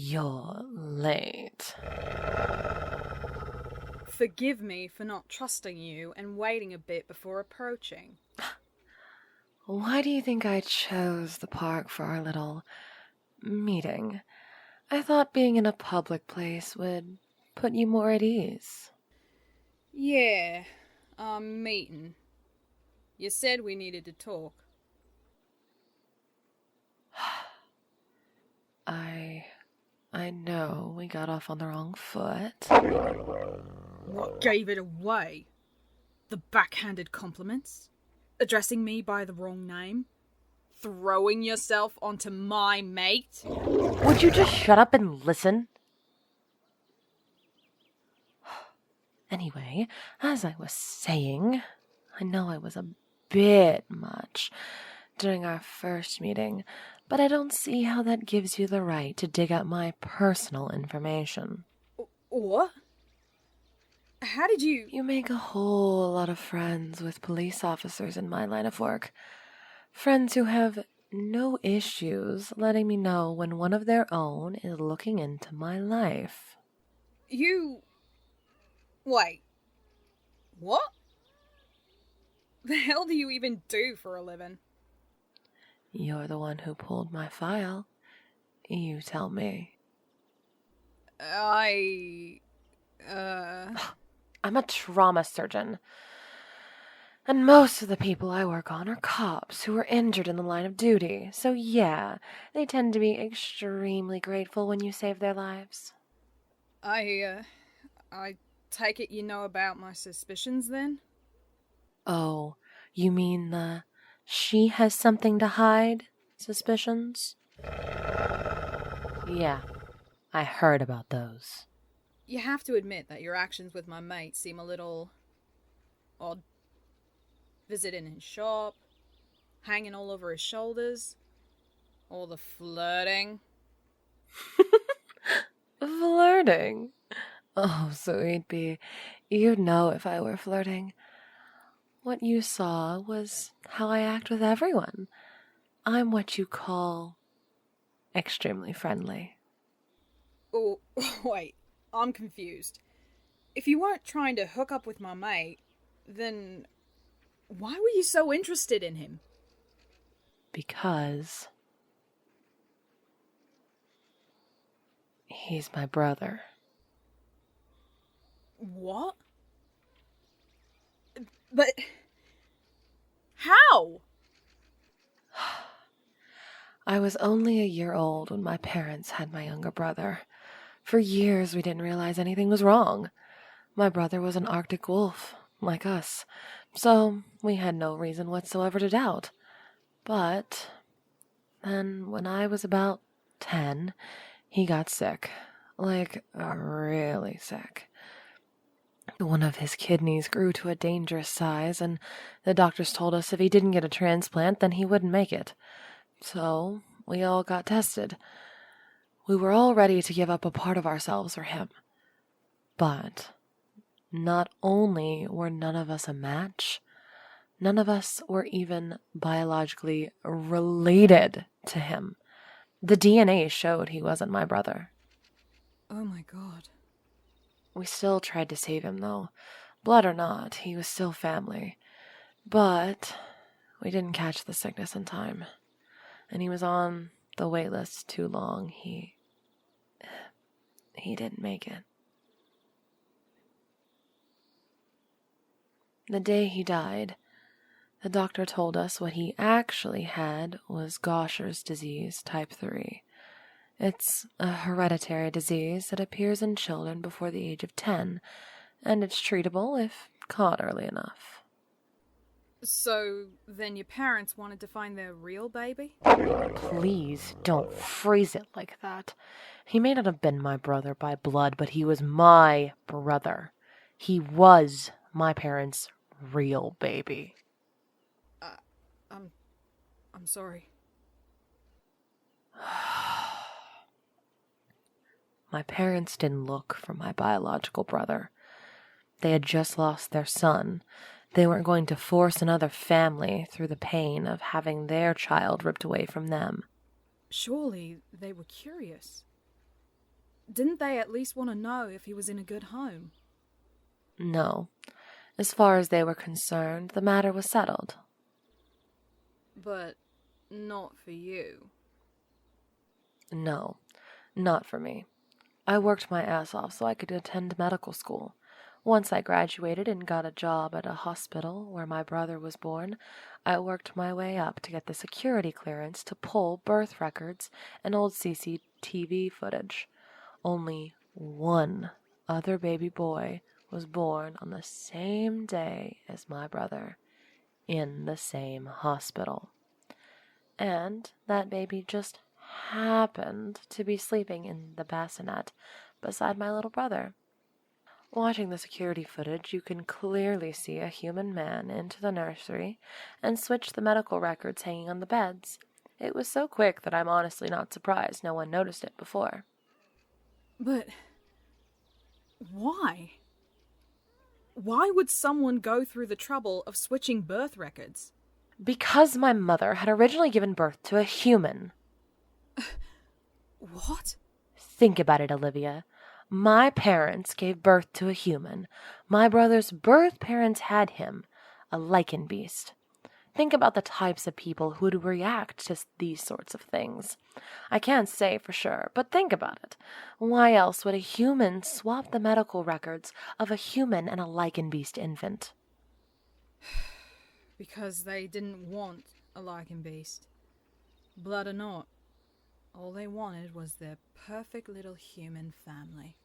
You're late. Forgive me for not trusting you and waiting a bit before approaching. Why do you think I chose the park for our little meeting? I thought being in a public place would put you more at ease. Yeah, our meeting. You said we needed to talk. I know we got off on the wrong foot. What gave it away? The backhanded compliments? Addressing me by the wrong name? Throwing yourself onto my mate? Would you just shut up and listen? Anyway, as I was saying, I know I was a bit much during our first meeting, but I don't see how that gives you the right to dig up my personal information. What? How did you... You make a whole lot of friends with police officers in my line of work. Friends who have no issues letting me know when one of their own is looking into my life. You... Wait. What? The hell do you even do for a living? You're the one who pulled my file. You tell me. I'm a trauma surgeon. And most of the people I work on are cops who are injured in the line of duty. So yeah, they tend to be extremely grateful when you save their lives. I take it you know about my suspicions then? Oh, you mean the she has something to hide suspicions? Yeah, I heard about those. You have to admit that your actions with my mate seem a little odd. Visiting his shop, hanging all over his shoulders, all the flirting. Flirting? Oh, sweet bee, you'd know if I were flirting. What you saw was how I act with everyone. I'm what you call extremely friendly. Oh, wait, I'm confused. If you weren't trying to hook up with my mate, then why were you so interested in him? Because he's my brother. What? But how? I was only a year old when my parents had my younger brother. For years we didn't realize anything was wrong. My brother was an Arctic wolf, like us, so we had no reason whatsoever to doubt. But then when I was about 10, he got sick, like really sick. One of his kidneys grew to a dangerous size, and the doctors told us if he didn't get a transplant, then he wouldn't make it. So we all got tested. We were all ready to give up a part of ourselves for him. But not only were none of us a match, none of us were even biologically related to him. The DNA showed he wasn't my brother. Oh my god. We still tried to save him, though. Blood or not, he was still family. But we didn't catch the sickness in time. And he was on the wait list too long. He didn't make it. The day he died, the doctor told us what he actually had was Gaucher's disease, type 3. It's a hereditary disease that appears in children before the age of 10, and it's treatable if caught early enough. So, then your parents wanted to find their real baby? Please don't phrase it like that. He may not have been my brother by blood, but he was my brother. He was my parents' real baby. I'm sorry. My parents didn't look for my biological brother. They had just lost their son. They weren't going to force another family through the pain of having their child ripped away from them. Surely they were curious. didn't they at least want to know if he was in a good home? No. As far as they were concerned, the matter was settled. But not for you. No, not for me. I worked my ass off so I could attend medical school. Once I graduated and got a job at a hospital where my brother was born, I worked my way up to get the security clearance to pull birth records and old CCTV footage. Only one other baby boy was born on the same day as my brother, in the same hospital. And that baby just happened to be sleeping in the bassinet beside my little brother. Watching the security footage, you can clearly see a human man into the nursery and switch the medical records hanging on the beds. It was so quick that I'm honestly not surprised no one noticed it before. But why? Why would someone go through the trouble of switching birth records? Because my mother had originally given birth to a human. What? Think about it, Olivia. My parents gave birth to a human. My brother's birth parents had him, a lichen beast. Think about the types of people who would react to these sorts of things. I can't say for sure, but think about it. Why else would a human swap the medical records of a human and a lichen beast infant? Because they didn't want a lichen beast. Blood or not, all they wanted was their perfect little human family.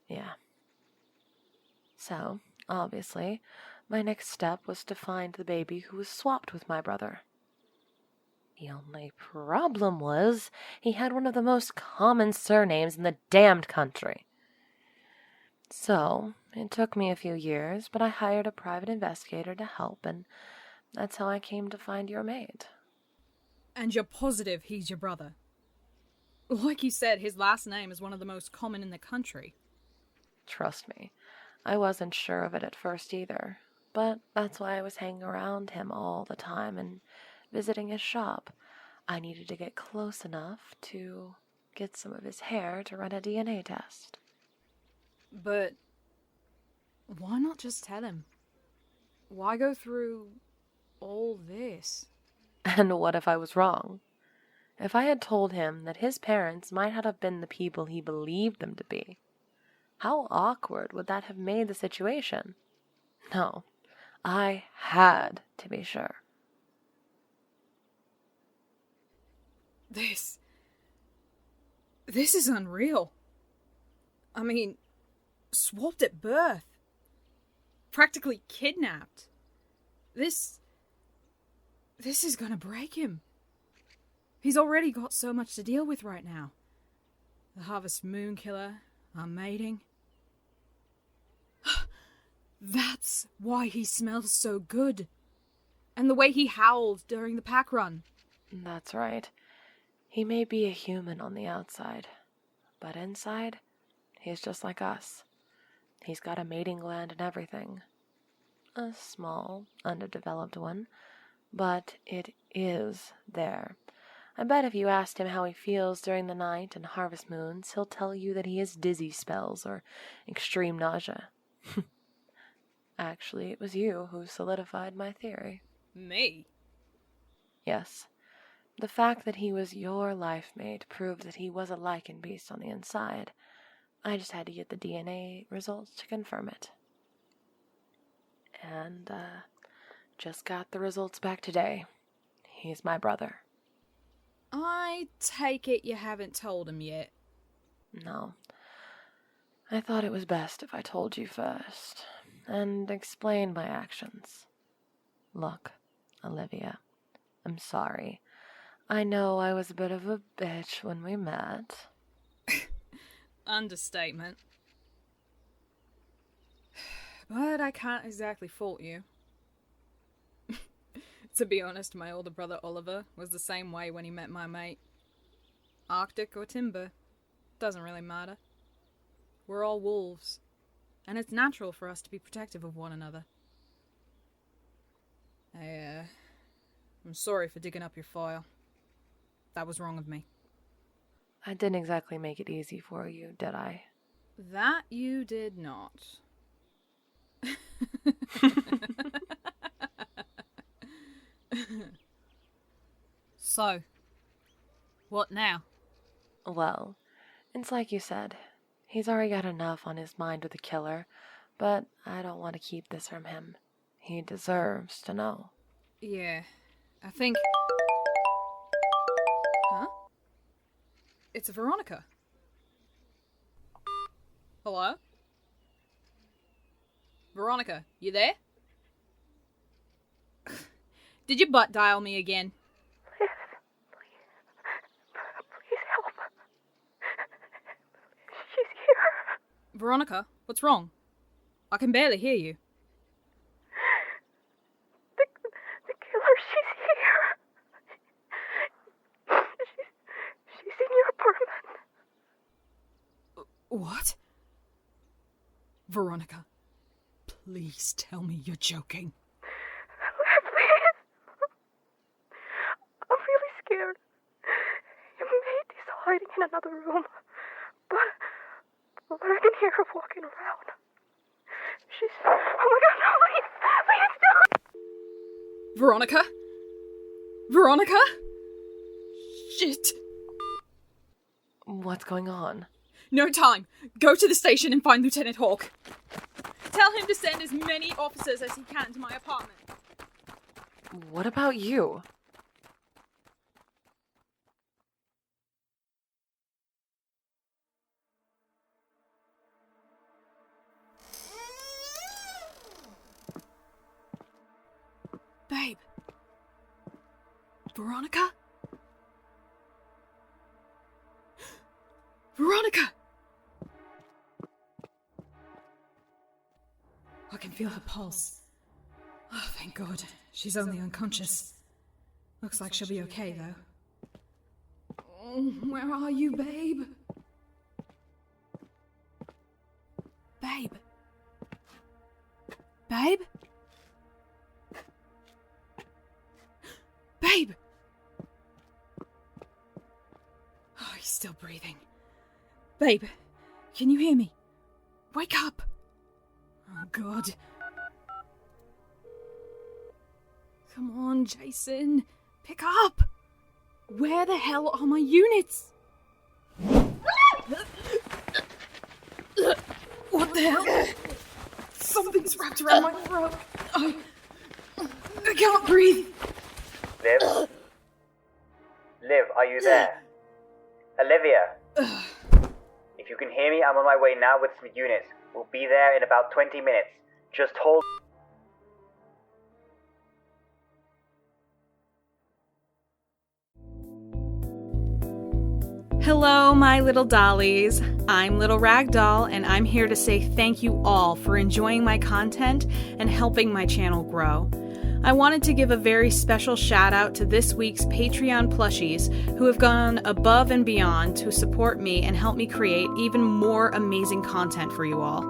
Yeah. So, obviously, my next step was to find the baby who was swapped with my brother. The only problem was he had one of the most common surnames in the damned country. So, it took me a few years, but I hired a private investigator to help, and that's how I came to find your maid. And you're positive he's your brother? Like you said, his last name is one of the most common in the country. Trust me, I wasn't sure of it at first either, but that's why I was hanging around him all the time and visiting his shop. I needed to get close enough to get some of his hair to run a DNA test. But why not just tell him? Why go through all this? And what if I was wrong? If I had told him that his parents might not have been the people he believed them to be, how awkward would that have made the situation? No, I had to be sure. This is unreal. I mean, swapped at birth. Practically kidnapped. This is gonna break him. He's already got so much to deal with right now. The Harvest Moon Killer, our mating. That's why he smells so good. And the way he howled during the pack run. That's right. He may be a human on the outside, but inside, he's just like us. He's got a mating gland and everything. A small, underdeveloped one, but it is there. I bet if you asked him how he feels during the night and harvest moons, he'll tell you that he has dizzy spells or extreme nausea. Actually, it was you who solidified my theory. Me? Yes. The fact that he was your life mate proved that he was a lichen beast on the inside. I just had to get the DNA results to confirm it. And, just got the results back today. He's my brother. I take it you haven't told him yet. No. I thought it was best if I told you first, and explained my actions. Look, Olivia, I'm sorry. I know I was a bit of a bitch when we met. Understatement. But I can't exactly fault you. To be honest, my older brother Oliver was the same way when he met my mate. Arctic or timber, doesn't really matter. We're all wolves, and it's natural for us to be protective of one another. I'm sorry for digging up your file. That was wrong of me. I didn't exactly make it easy for you, did I? That you did not. So, what now? Well, it's like you said. He's already got enough on his mind with the killer, but I don't want to keep this from him. He deserves to know. Yeah, I think... Huh? It's Veronica. Hello? Veronica, you there? Did you butt dial me again? Please help. She's here. Veronica, what's wrong? I can barely hear you. The killer, she's here. She's in your apartment. What? Veronica, please tell me you're joking. Please. I'm really scared. Your mate is hiding in another room. But I can hear her walking around. She's... Oh my god, no, please stop! Veronica? Veronica? Shit. What's going on? No time. Go to the station and find Lieutenant Hawke. Tell him to send as many officers as he can to my apartment. What about you? Babe. Veronica? Veronica! I can feel her pulse. Oh, thank God. She's only unconscious. Looks like she'll be okay, though. Oh, where are you, babe? Babe? Babe? Babe! Oh, he's still breathing. Babe, can you hear me? Wake up! Oh, God. Come on, Jason. Pick up! Where the hell are my units? What the hell? Something's wrapped around my throat. I can't breathe. Liv? Liv, are you there? Olivia? If you can hear me, I'm on my way now with some units. We'll be there in about 20 minutes. Just hold... Hello, my little dollies. I'm LittleRagdoll, and I'm here to say thank you all for enjoying my content and helping my channel grow. I wanted to give a very special shout out to this week's Patreon plushies who have gone above and beyond to support me and help me create even more amazing content for you all.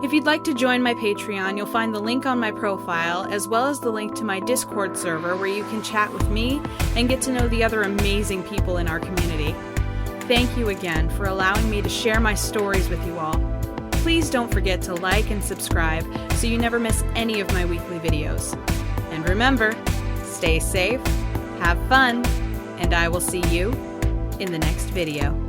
If you'd like to join my Patreon, you'll find the link on my profile, as well as the link to my Discord server where you can chat with me and get to know the other amazing people in our community. Thank you again for allowing me to share my stories with you all. Please don't forget to like and subscribe so you never miss any of my weekly videos. And remember, stay safe, have fun, and I will see you in the next video.